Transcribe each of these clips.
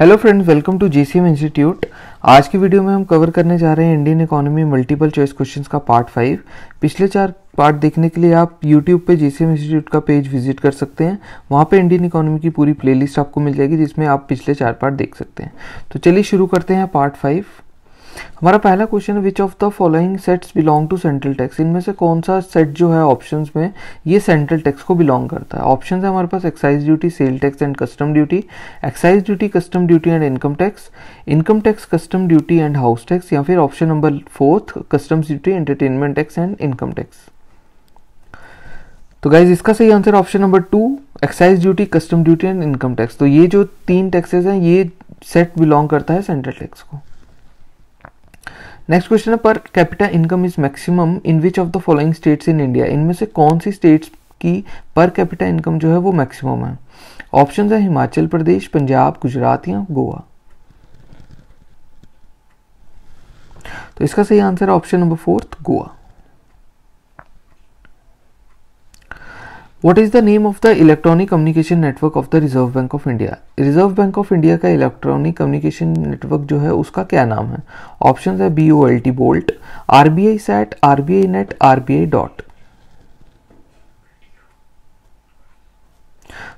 Hello friends, welcome to GCM institute. आज की video में हम कवर करने जा रहे हैं Indian economy multiple choice questions का पार्ट 5। पिछले 4 पार्ट देखने के लिए आप यूट्यूब पे जीसीएम इंस्टीट्यूट का पेज विजिट कर सकते हैं। वहाँ पे इंडियन इकोनॉमी की पूरी प्लेलिस्ट आपको मिल जाएगी जिसमें आप पिछले 4 पार्ट देख सकते हैं। तो चलिए शुरू करते हैं पार्ट 5। हमारा पहला क्वेश्चन है, which of the following sets belong to central tax. इनमें से कौन सा सेट जो है ऑप्शंस में ये सेंट्रल टैक्स को बिलोंग करता है। ऑप्शंस है हमारे पास excise duty, sale tax and custom duty, excise duty, custom duty and income tax, custom duty and house tax, या फिर option number 4 customs duty, entertainment tax and income tax. तो guys इसका सही answer option number 2 excise duty, custom duty and income tax. तो ये जो 3 taxes हैं ये सेट बिलोंग करता है सेंट्रल टैक्स को। नेक्स्ट क्वेश्चन है, per capita income is maximum in which of the following states in India. इनमें से कौन सी स्टेट्स की पर कैपिटा इनकम जो है वो मैक्सिमम है। ऑप्शन है हिमाचल प्रदेश, पंजाब, गुजरात या गोवा। तो इसका सही आंसर है option number 4 Goa. What is the name of the electronic communication network of the Reserve Bank of India? Reserve Bank of India का इलेक्ट्रॉनिक कम्युनिकेशन नेटवर्क जो है उसका क्या नाम है। ऑप्शन है BOLT BOLT, RBI SAT, RBI net, RBI dot.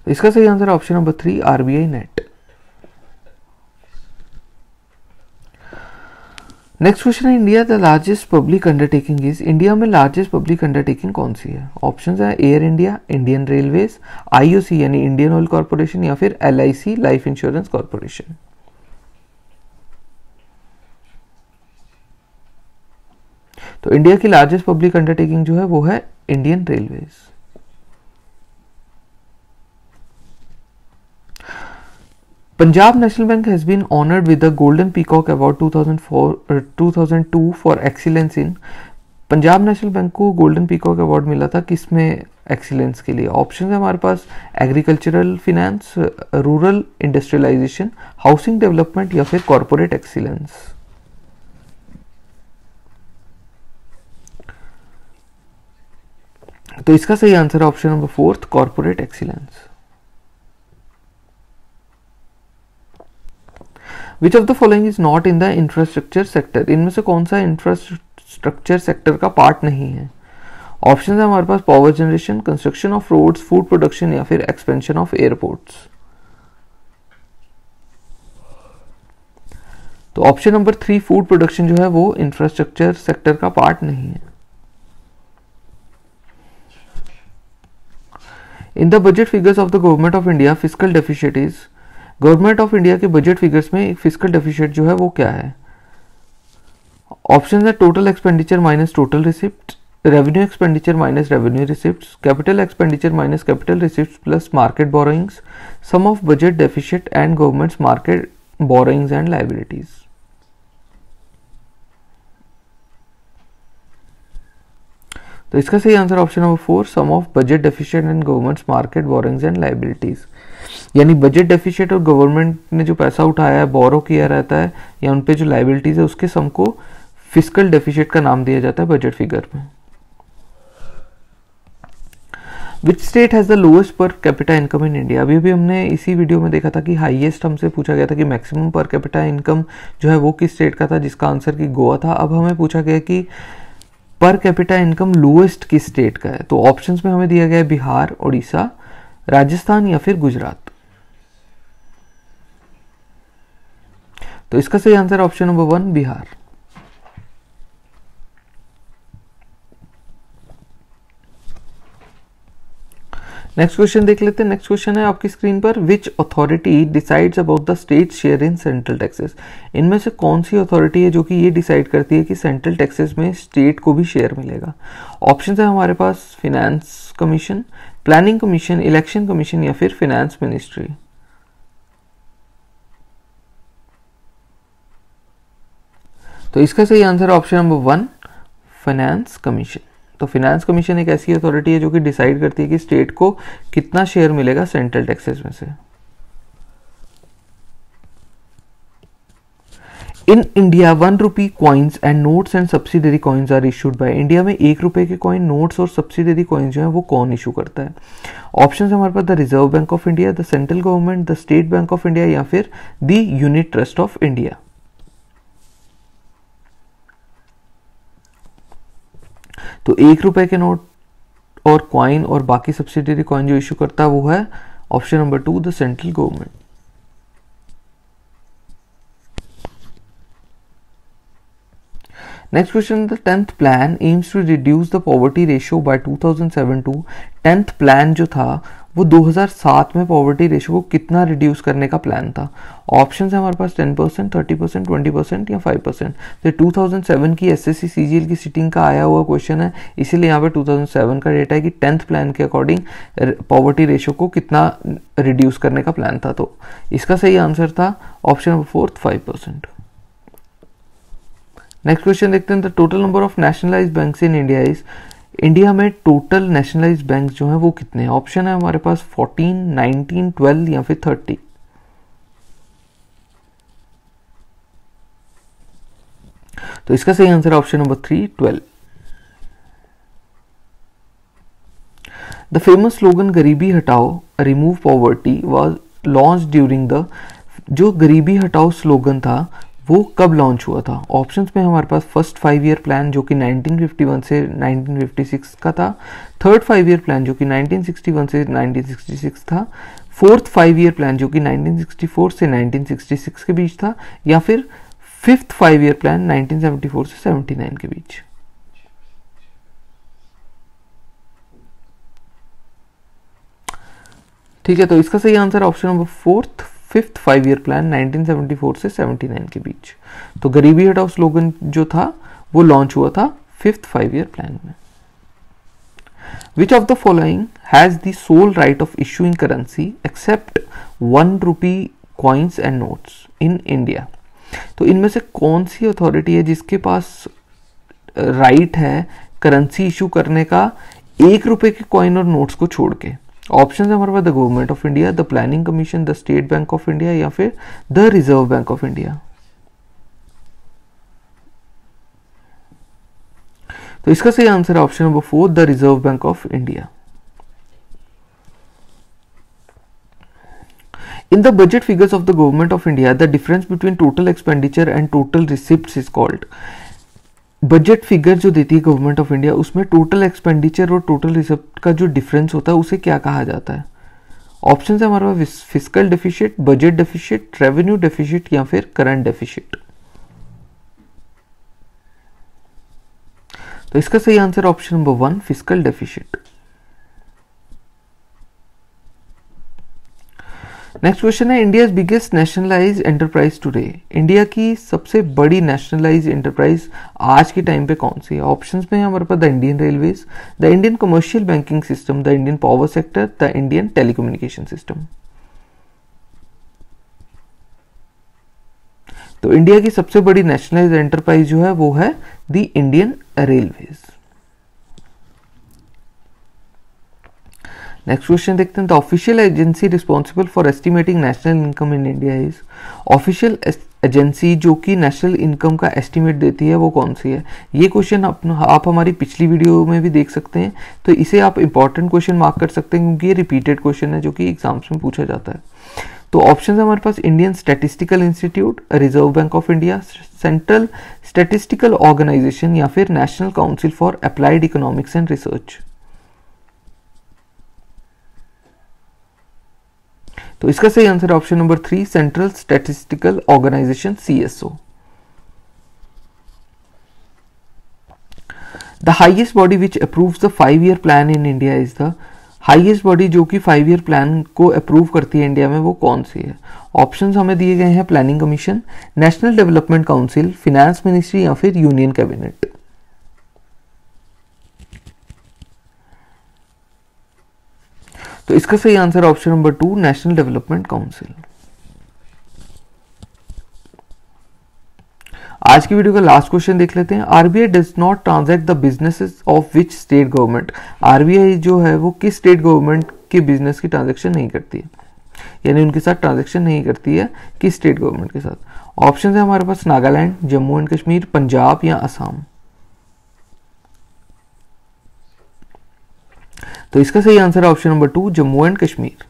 तो इसका सही answer option number 3 RBI net. Next question है, India the largest public undertaking is. India में लार्जेस्ट पब्लिक अंडरटेकिंग कौन सी है। ऑप्शंस है Air India, Indian Railways, IOC यानी इंडियन ऑयल कॉर्पोरेशन, या फिर LIC लाइफ इंश्योरेंस कॉर्पोरेशन। तो इंडिया की लार्जेस्ट पब्लिक अंडरटेकिंग जो है वो है Indian railways. Punjab National Bank has been honored with the Golden Peacock Award 2002 for excellence in। Punjab National Bank को गोल्डन पीकॉक अवार्ड मिला था किसमें एक्सीलेंस के लिए। ऑप्शन है हमारे पास agricultural finance, rural industrialisation, housing development, या फिर कॉर्पोरेट एक्सीलेंस। तो इसका सही आंसर है option number 4 corporate excellence. Which of the following is not in the infrastructure sector. इनमें से कौन सा इंफ्रास्ट्रक्चर सेक्टर का पार्ट नहीं है। ऑप्शन है हमारे पास power generation, construction of roads, food production, या फिर एक्सपेंशन ऑफ एयरपोर्ट्स। तो ऑप्शन नंबर 3 फूड प्रोडक्शन जो है वो इंफ्रास्ट्रक्चर सेक्टर का पार्ट नहीं है। In the budget figures of the government of India fiscal deficit is. Government of India के बजट फिगर्स में फिस्कल डेफिसिट जो है वो क्या है। ऑप्शन है total expenditure minus total receipt, revenue expenditure minus revenue receipts, capital expenditure minus capital receipts plus market borrowings, sum of budget deficit and government's market borrowings and liabilities. तो इसका सही answer option number 4 sum of budget deficit and government's market borrowings and liabilities. यानी budget deficit और government ने जो पैसा उठाया है, बोरो किया रहता है, या उन पे जो लायबिलिटीज है उसके सम को फिस्कल डेफिसिट का नाम दिया जाता है बजट फिगर में। Which state has the lowest per capita income in India. अभी भी हमने इसी वीडियो में देखा था कि हाईएस्ट हमसे पूछा गया था कि मैक्सिमम पर कैपिटा इनकम जो है वो किस स्टेट का था, जिसका आंसर की गोवा था। अब हमें पूछा गया कि पर कैपिटा इनकम लोएस्ट किस स्टेट का है। तो ऑप्शंस में हमें दिया गया है बिहार, उड़ीसा, राजस्थान, या फिर गुजरात। तो इसका सही answer option number 1 Bihar. Next question देख लेते हैं। नेक्स्ट क्वेश्चन है आपकी स्क्रीन पर, which authority decides about the state share in central taxes. इनमें से कौन सी अथॉरिटी है जो कि ये डिसाइड करती है कि सेंट्रल टैक्सेस में स्टेट को भी शेयर मिलेगा। ऑप्शन है हमारे पास finance commission, planning commission, election commission, या फिर फिनेंस मिनिस्ट्री। तो इसका सही answer option number 1 finance commission. तो फाइनेंस कमीशन एक ऐसी अथॉरिटी है जो कि डिसाइड करती है कि स्टेट को कितना शेयर मिलेगा सेंट्रल टैक्सेस में से। In India 1 rupee coins and notes and subsidiary coins are issued by, India में 1 रुपए के कॉइन, नोट्स और सब्सिडरी कॉइन जो है वो कौन इशू करता है? ऑप्शन है हमारे पास the Reserve Bank of India, the central government, the State Bank of India या फिर the Unit Trust of India. तो 1 रुपए के नोट और कॉइन और बाकी सब्सिडरी कॉइन जो इशू करता है वो है option number 2 the central government. Next question, the 10th plan aims to reduce the poverty ratio by 2007 to, 10th plan जो था वो 2007 में पॉवर्टी रेशियो को कितना रिड्यूस करने का प्लान था? ऑप्शन है हमारे पास 10%, 30%, 20% या 5%। तो 2007 की एसएससी सीजीएल की सीटिंग का आया हुआ क्वेश्चन है, इसीलिए यहाँ पे 2007 का डेटा है कि 10th प्लान के अकॉर्डिंग पॉवर्टी रेशियो को कितना रिड्यूस करने का प्लान था। तो इसका सही आंसर था ऑप्शन नंबर 4 5%। नेक्स्ट क्वेश्चन देखते हैं, the total number of nationalised banks in India is, India में टोटल नेशनलाइज्ड बैंक जो है वो कितने हैं? ऑप्शन है हमारे पास 14, 19, 12 या फिर 30। तो इसका सही answer option number 3 12। The famous slogan गरीबी हटाओ remove poverty was launch during the, जो गरीबी हटाओ स्लोगन था वो कब लॉन्च हुआ था? ऑप्शंस में हमारे पास फर्स्ट 5 ईयर प्लान जो कि 1951 से 1956 का था, थर्ड 5 ईयर प्लान जो कि 1961 से 1966 था, फोर्थ 5 ईयर प्लान जो कि 1964 से 1966 के बीच था, या फिर फिफ्थ 5 ईयर प्लान 1974 से 79 के बीच। ठीक है, तो इसका सही answer option number 4 fifth 5 year plan 1974 से 79 के बीच। तो गरीबी हटाओ स्लोगन जो था वो लॉन्च हुआ था फिफ्थ 5 ईयर प्लान में। Which of the following has the sole right of issuing currency except 1 rupee coins and notes in India? तो इनमें से कौन सी अथॉरिटी है जिसके पास राइट है करेंसी इशू करने का 1 रुपए के कॉइन और नोट्स को छोड़ के? ऑप्शन है हमारे पास the government of India, the planning commission, the State Bank of India या फिर the Reserve Bank of India. तो इसका सही आंसर है option number 4 the Reserve Bank of India. In the budget figures of the government of India, the difference between total expenditure and total receipts is called. Budget figure जो देती है government of India उसमें total expenditure और total receipt का जो difference होता है उसे क्या कहा जाता है? ऑप्शन है हमारे पास fiscal deficit, budget deficit, revenue deficit या फिर करंट डेफिसिट। तो इसका सही answer option number 1 fiscal deficit. Next question है, India biggest nationalise enterprise today, India की सबसे बड़ी नेशनलाइज एंटरप्राइज आज के टाइम पे कौन सी है? ऑप्शंस में है हमारे पास the Indian Railways, the Indian commercial banking system, the Indian power sector, the Indian telecommunication system. तो इंडिया की सबसे बड़ी नेशनलाइज एंटरप्राइज जो है वो है the Indian Railways. Next question देखते हैं, the official agency responsible for estimating national income in India is, official agency जो कि नेशनल इनकम का एस्टिमेट देती है वो कौन सी है? ये क्वेश्चन आप हमारी पिछली वीडियो में भी देख सकते हैं, तो इसे आप इंपॉर्टेंट क्वेश्चन मार्क कर सकते हैं क्योंकि ये रिपीटेड क्वेश्चन है जो कि एग्जाम्स में पूछा जाता है। तो ऑप्शन है हमारे पास Indian Statistical Institute, Reserve Bank of India, Central Statistical Organisation या फिर National Council for Applied Economics and Research. तो इसका सही answer option number 3 Central Statistical Organisation CSO। The highest body which approves the 5 year plan in India is, the highest body जो कि 5 year plan को approve करती है India में वो कौन सी है? ऑप्शंस हमें दिए गए हैं planning commission, national development council, finance ministry या फिर यूनियन कैबिनेट। तो इसका सही answer option number 2 national development council. आज की वीडियो का लास्ट क्वेश्चन देख लेते हैं, RBI does not transact the businesses of which state government, RBI जो है वो किस स्टेट गवर्नमेंट के बिजनेस की ट्रांजैक्शन नहीं करती है? यानी उनके साथ ट्रांजैक्शन नहीं करती है कि स्टेट गवर्नमेंट के साथ। ऑप्शन है हमारे पास नागालैंड, जम्मू एंड कश्मीर, पंजाब या असम। तो इसका सही आंसर है option number 2, Jammu and Kashmir.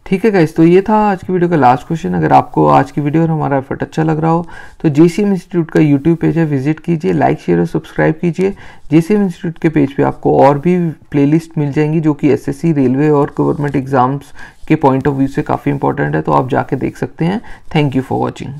ठीक है गाइस, तो ये था आज की वीडियो का लास्ट क्वेश्चन। अगर आपको आज की वीडियो और हमारा एफर्ट अच्छा लग रहा हो तो जेसीएम इंस्टीट्यूट का यूट्यूब पेज है, विजिट कीजिए, लाइक शेयर और सब्सक्राइब कीजिए। जेसीएम इंस्टीट्यूट के पेज पे आपको और भी प्लेलिस्ट मिल जाएंगी जो कि एसएससी, रेलवे और गवर्नमेंट एग्जाम्स के पॉइंट ऑफ व्यू से काफ़ी इंपॉर्टेंट है, तो आप जाके देख सकते हैं। Thank you for watching.